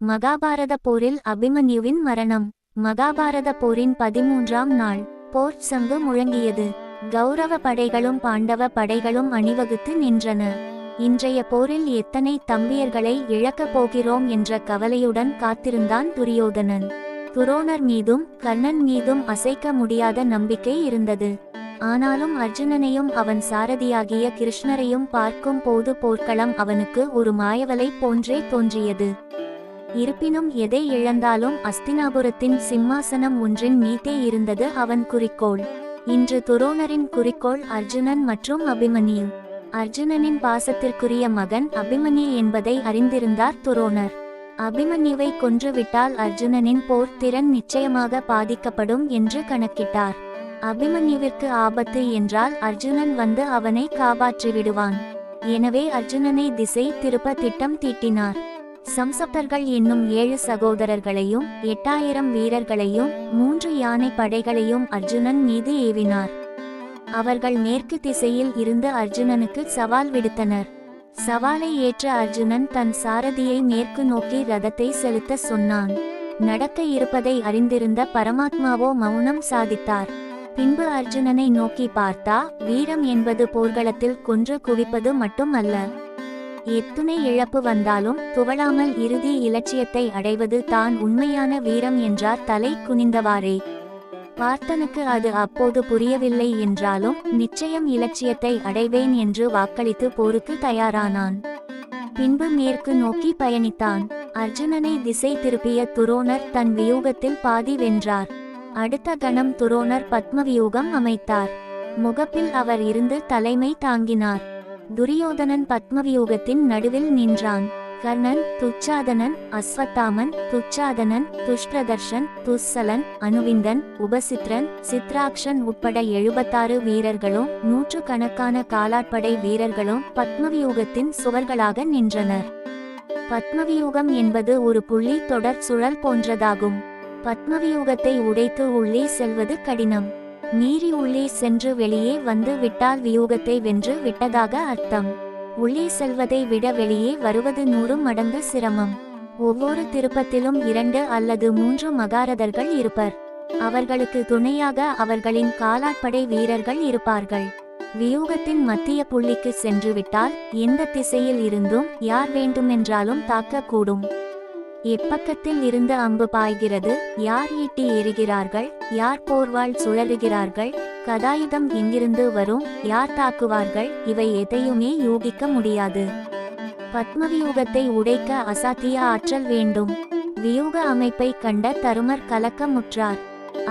மகாபாரத போரில் அபிமன்யுவின் மரணம். மகாபாரத போரின் 13ஆம் நாள். போர் சங்கு முழங்கியது. கௌரவ படைகளும் பாண்டவ படைகளும் அணிவகுத்து நின்றன. இன்றைய போரில் எத்தனை தம்பியர்களை இழக்கப் போகிறோம் என்ற கவலையுடன் காத்திருந்தான் துரியோதனன். துரோணர் மீதும் கர்ணன் மீதும் அசைக்க முடியாத நம்பிக்கை இருந்தது. ஆனாலும் அர்ஜுனனையும் அவன் சாரதியாகிய கிருஷ்ணரையும் பார்க்கும் போது போர்க்களம் அவனுக்கு ஒரு மாயவலை போன்றே தோன்றியது. இருப்பினும் எதை இழந்தாலும் அஸ்தினாபுரத்தின் சிம்மாசனம் ஒன்றின் மீதே இருந்தது அவன் குறிக்கோள். இன்று துரோணரின் குறிக்கோள் அர்ஜுனன் மற்றும் அபிமன்யு. அர்ஜுனனின் பாசத்திற்குரிய மகன் அபிமன்யு என்பதை அறிந்திருந்தார் துரோணர். அபிமன்யுவை கொன்றுவிட்டால் அர்ஜுனனின் போர் திறன் நிச்சயமாக பாதிக்கப்படும் என்று கணக்கிட்டார். அபிமன்யுவிற்கு ஆபத்து என்றால் அர்ஜுனன் வந்து அவனை காப்பாற்றிவிடுவான். எனவே அர்ஜுனனை திசை திருப்ப திட்டம் தீட்டினார். சம்சப்தர்கள் என்னும் 7 சகோதரர்களையும் 8000 வீரர்களையும் 3 யானை படைகளையும் அர்ஜுனன் மீது ஏவினார். அவர்கள் மேற்கு திசையில் இருந்து அர்ஜுனனுக்கு சவால் விடுத்தனர். சவாலை ஏற்ற அர்ஜுனன் தன் சாரதியை மேற்கு நோக்கி ரதத்தை செலுத்த சொன்னான். நடக்க இருப்பதை அறிந்திருந்த பரமாத்மாவோ மௌனம் சாதித்தார். பின்பு அர்ஜுனனை நோக்கி பார்த்தா, வீரம் என்பது போர்க்களத்தில் கொன்று குவிப்பது மட்டும் அல்ல. எத்துணை இழப்பு வந்தாலும் துவளாமல் இறுதி இலட்சியத்தை அடைவது தான் உண்மையான வீரம் என்றார் தலை குனிந்தவாறே. பார்த்தனுக்கு அது அப்போது புரியவில்லை என்றாலும் நிச்சயம் இலட்சியத்தை அடைவேன் என்று வாக்களித்து போருக்கு தயாரானான். பின்பு மேற்கு நோக்கி பயணித்தான். அர்ஜுனனை திசை திருப்பிய துரோணர் தன் வியூகத்தில் பாதி வென்றார். அடுத்த கணம் துரோணர் பத்மவியூகம் அமைத்தார். முகப்பில் அவர் இருந்து தலைமை தாங்கினார். துரியோதனன் பத்மவியூகத்தின் நடுவில் நின்றான். கர்ணன், துச்சாதனன், அஸ்வத்தாமன், துச்சாதனன், துஷ்பிரதர்ஷன், துஸ்ஸலன், அனுவிந்தன், உபசித்ரன், சித்ராக்ஷன் உட்பட 76 வீரர்களும் 100 கணக்கான காலாட்படை வீரர்களும் பத்மவியூகத்தின் சுவர்களாக நின்றனர். பத்மவியூகம் என்பது ஒரு புள்ளி தொடர் சுழல் போன்றதாகும். பத்மவியூகத்தை உடைத்து உள்ளே செல்வது கடினம். மீறி உள்ளே சென்று வெளியே வந்து விட்டால் வியூகத்தை வென்று விட்டதாக அர்த்தம். உள்ளே செல்வதை விட வெளியே வருவது 100 மடங்கு சிரமம். ஒவ்வொரு திருப்பத்திலும் 2 அல்லது 3 மகாரதர்கள் இருப்பர். அவர்களுக்கு துணையாக அவர்களின் காலாட்படை வீரர்கள் இருப்பார்கள். வியூகத்தின் மத்திய புள்ளிக்கு சென்றுவிட்டால் எந்த திசையில் இருந்தும் யார் வேண்டுமென்றாலும் தாக்கக்கூடும். எப்பக்கத்தில் இருந்து அம்பு பாய்கிறது, யார் ஈட்டி எறிகிறார்கள், யார் போர்வாள் சுழறுகிறார்கள், கதாயுதம் எங்கிருந்து வரும், யார் தாக்குவார்கள், இவை எதையுமே யூகிக்க முடியாது. பத்மவியூகத்தை உடைக்க அசாத்திய ஆற்றல் வேண்டும். வியூக அமைப்பை கண்ட தருமர் கலக்கமுற்றார்.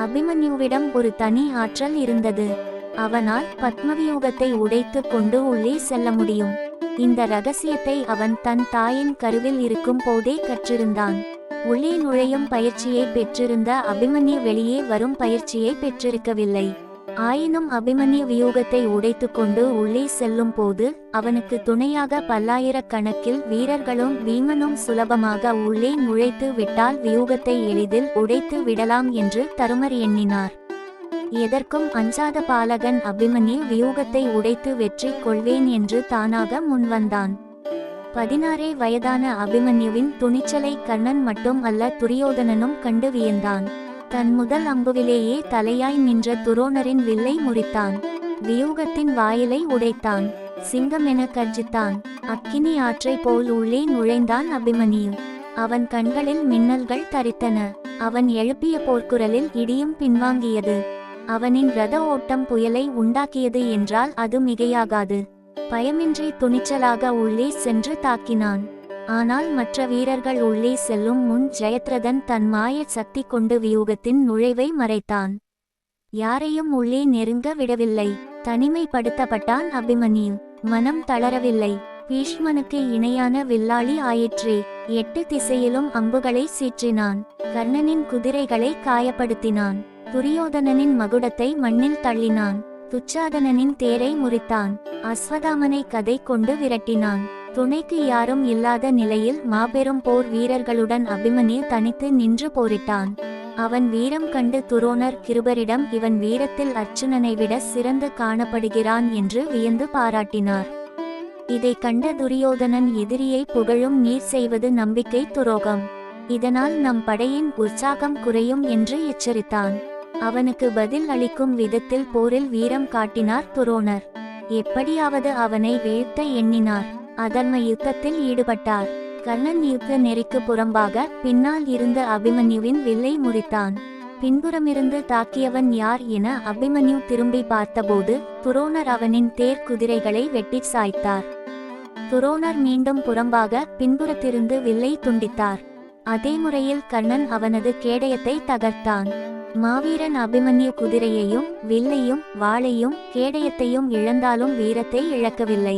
அபிமன்யுவிடம் ஒரு தனி ஆற்றல் இருந்தது. அவனால் பத்மவியூகத்தை உடைத்து கொண்டு உள்ளே செல்ல முடியும். இந்த ரகசியத்தை அவன் தன் தாயின் கருவில் இருக்கும் போதே கற்றிருந்தான். உள்ளே நுழையும் பயிற்சியை பெற்றிருந்த அபிமன்யு வெளியே வரும் பயிற்சியை பெற்றிருக்கவில்லை. ஆயினும் அபிமன்யு வியூகத்தை உடைத்து கொண்டு உள்ளே செல்லும் போது அவனுக்கு துணையாக பல்லாயிரக்கணக்கில் வீரர்களும் பீமனும் சுலபமாக உள்ளே நுழைத்து விட்டால் வியூகத்தை எளிதில் உடைத்து விடலாம் என்று தருமர் எண்ணினார். எதற்கும் அஞ்சாத பாலகன் அபிமன்யு வியூகத்தை உடைத்து வெற்றி கொள்வேன் என்று தானாக முன்வந்தான். 16 வயதான அபிமன்யுவின் துணிச்சலை கர்ணன் மட்டும் அல்ல துரியோதனனும் கண்டு வியந்தான். தன் முதல் அம்புவிலேயே தலையாய் நின்ற துரோணரின் வில்லை முறித்தான். வியூகத்தின் வாயிலை உடைத்தான். சிங்கமென கர்ஜித்தான். அக்கினி ஆற்றை போல் உள்ளே நுழைந்தான் அபிமன்யு. அவன் கண்களில் மின்னல்கள் தரித்தன. அவன் எழுப்பிய போர்க்குரலில் இடியும் பின்வாங்கியது. அவனின் ரத ஓட்டம் புயலை உண்டாக்கியது என்றால் அது மிகையாகாது. பயமின்றி துணிச்சலாக உள்ளே சென்று தாக்கினான். ஆனால் மற்ற வீரர்கள் உள்ளே செல்லும் முன் ஜெயத்ரதன் தன் மாய சக்தி கொண்டு வியூகத்தின் நுழைவை மறைத்தான். யாரையும் உள்ளே நெருங்க விடவில்லை. தனிமைப்படுத்தப்பட்டான் அபிமன்யு. மனம் தளரவில்லை. பீஷ்மனுக்கு இணையான வில்லாளி ஆயிற்றே. 8 திசையிலும் அம்புகளை சீற்றினான். கர்ணனின் குதிரைகளை காயப்படுத்தினான். துரியோதனனின் மகுடத்தை மண்ணில் தள்ளினான். துச்சாதனனின் தேரை முறித்தான். அஸ்வதாமனை கதை கொண்டு விரட்டினான். துணைக்கு யாரும் இல்லாத நிலையில் மாபெரும் போர் வீரர்களுடன் அபிமன்யு தனித்து நின்று போரிட்டான். அவன் வீரம் கண்டு துரோணர் கிருபரிடம் இவன் வீரத்தில் அர்ஜுனனை விட சிறந்து காணப்படுகிறான் என்று வியந்து பாராட்டினார். இதை கண்ட துரியோதனன் எதிரியை புகழும் நீர் செய்வது நம்பிக்கை துரோகம். இதனால் நம் படையின் உற்சாகம் குறையும் என்று எச்சரித்தான். அவனுக்கு பதில் அளிக்கும் விதத்தில் போரில் வீரம் காட்டினார் துரோணர். எப்படியாவது அவனை வீழ்த்த எண்ணினார். அதர்ம யுத்தத்தில் ஈடுபட்டார். கர்ணன் யுத்த நெறிக்கு புறம்பாக பின்னால் இருந்த அபிமன்யுவின் வில்லை முறித்தான். பின்புறமிருந்து தாக்கியவன் யார் என அபிமன்யு திரும்பி பார்த்தபோது துரோணர் அவனின் தேர் குதிரைகளை வெட்டி சாய்த்தார். துரோணர் மீண்டும் புறம்பாக பின்புறத்திருந்து வில்லை துண்டித்தார். அதே முறையில் கர்ணன் அவனது கேடயத்தை தகர்த்தான். மாவீரன் அபிமன்யு குதிரையையும் வில்லையும் வாளையும் கேடயத்தையும் இழந்தாலும் வீரத்தை இழக்கவில்லை.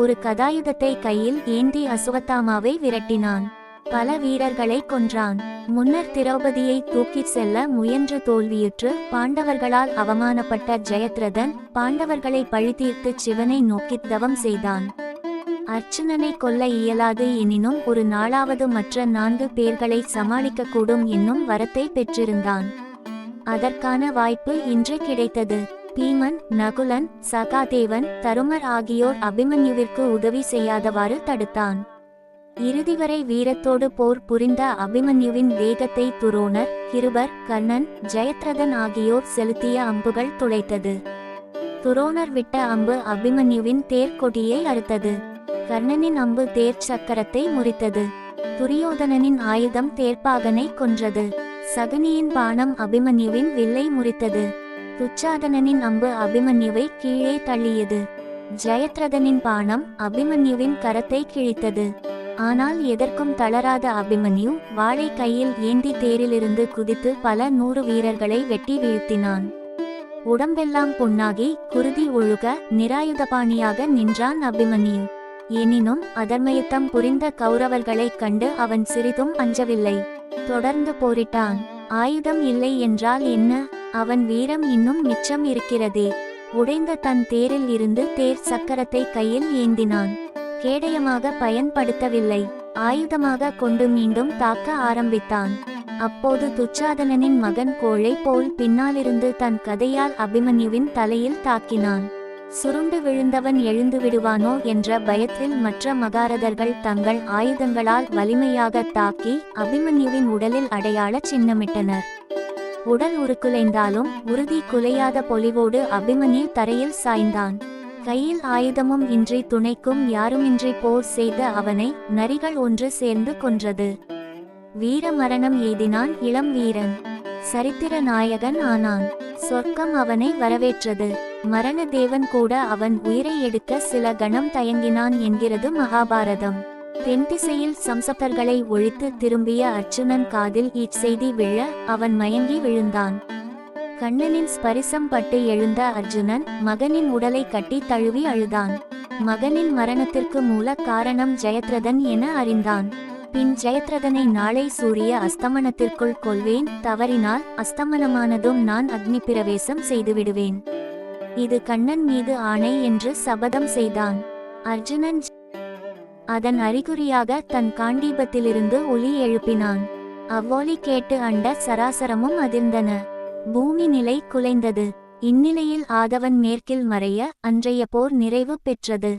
ஒரு கதாயுதத்தை கையில் ஏந்தி அசுவத்தாமாவை விரட்டினான். பல வீரர்களை கொன்றான். முன்னர் திரௌபதியை தூக்கிச் செல்ல முயன்று தோல்வியுற்று பாண்டவர்களால் அவமானப்பட்ட ஜெயத்ரதன் பாண்டவர்களை பழிதீர்த்து சிவனை நோக்கி தவம் செய்தான். அர்ச்சுனனை கொல்ல இயலாது எனினும் ஒரு நாளாவது மற்ற 4 பேர்களை சமாளிக்கக்கூடும் என்னும் வரத்தை பெற்றிருந்தான். அதற்கான வாய்ப்பு இன்று கிடைத்தது. பீமன், நகுலன், சகாதேவன், தருமர் ஆகியோர் அபிமன்யுவிற்கு உதவி செய்யாதவாறு தடுத்தான். இறுதிவரை வீரத்தோடு போர் புரிந்த அபிமன்யுவின் வேகத்தை துரோணர், கிருபர், கர்ணன், ஜெயத்ரதன் ஆகியோர் செலுத்திய அம்புகள் துளைத்தது. துரோணர் விட்ட அம்பு அபிமன்யுவின் தேர்கொடியை அறுத்தது. கர்ணனின் அம்பு தேர் சக்கரத்தை முறித்தது. துரியோதனனின் ஆயுதம் தேர்ப்பாகனை கொன்றது. சகுனியின் பாணம் அபிமன்யுவின் வில்லை முறித்தது. துச்சாதனனின் அம்பு அபிமன்யுவை கீழே தள்ளியது. ஜெயத்ரதனின் பாணம் அபிமன்யுவின் கரத்தை கிழித்தது. ஆனால் எதற்கும் தளராத அபிமன்யு வாளை கையில் ஏந்தி தேரிலிருந்து குதித்து பல 100 வீரர்களை வெட்டி வீழ்த்தினான். உடம்பெல்லாம் புண்ணாகி குருதி ஒழுக நிராயுதபாணியாக நின்றான் அபிமன்யு. எனினும் அதர்மயுத்தம் புரிந்த கௌரவர்களைக் கண்டு அவன் சிறிதும் அஞ்சவில்லை. தொடர்ந்து போரிட்டான். ஆயுதம் இல்லை என்றால் என்ன? அவன் வீரம் இன்னும் மிச்சம் இருக்கிறதே. உடைந்த தன் தேரில் இருந்து தேர் சக்கரத்தை கையில் ஏந்தினான். கேடயமாக பயன்படுத்தவில்லை. ஆயுதமாக கொண்டு மீண்டும் தாக்க ஆரம்பித்தான். அப்போது துச்சாதனனின் மகன் கோழை போல் பின்னாலிருந்து தன் கதையால் அபிமன்யுவின் தலையில் தாக்கினான். சுருண்டு விழுந்தவன் எழுந்து விடுவானோ என்ற பயத்தில் மற்ற மகாரதர்கள் தங்கள் ஆயுதங்களால் வலிமையாக தாக்கி அபிமன்யுவின் உடலில் அடையாள சின்னமிட்டனர். உடல் உருக்குலைந்தாலும் உறுதி குலையாத பொலிவோடு அபிமன்யு தரையில் சாய்ந்தான். கையில் ஆயுதமும் இன்றி துணைக்கும் யாருமின்றி போர் செய்த அவனை நரிகள் ஒன்று சேர்ந்து கொன்றது. வீர மரணம் எய்தினான் இளம் வீரன். சரித்திர நாயகன் ஆனான். சொர்க்கம் அவனை வரவேற்றது. மரண தேவன் கூட அவன் உயிரை எடுக்க சில கணம் தயங்கினான் என்கிறது மகாபாரதம். தென்திசையில் சம்சப்தர்களை ஒழித்து திரும்பிய அர்ச்சுனன் காதில் இச்செய்தி விழ அவன் மயங்கி விழுந்தான். கண்ணனின் ஸ்பரிசம் பட்டு எழுந்த அர்ஜுனன் மகனின் உடலை கட்டி தழுவி அழுதான். மகனின் மரணத்திற்கு மூல காரணம் ஜெயத்ரதன் என அறிந்தான். பின் ஜெயத்ரதனை நாளை சூரிய அஸ்தமனத்திற்குள் கொல்வேன். தவறினால் அஸ்தமனமானதும் நான் அக்னி பிரவேசம் செய்துவிடுவேன். இது கண்ணன் மீது ஆணை என்று சபதம் செய்தான். அர்ஜுனன் அதன் அறிகுறியாக தன் காண்டீபத்திலிருந்து ஒலி எழுப்பினான். அவ்வொலி கேட்டு அண்ட சராசரமும் அதிர்ந்தன. பூமி நிலை குலைந்தது. இந்நிலையில் ஆதவன் மேற்கில் மறைய அன்றைய போர் நிறைவு பெற்றது.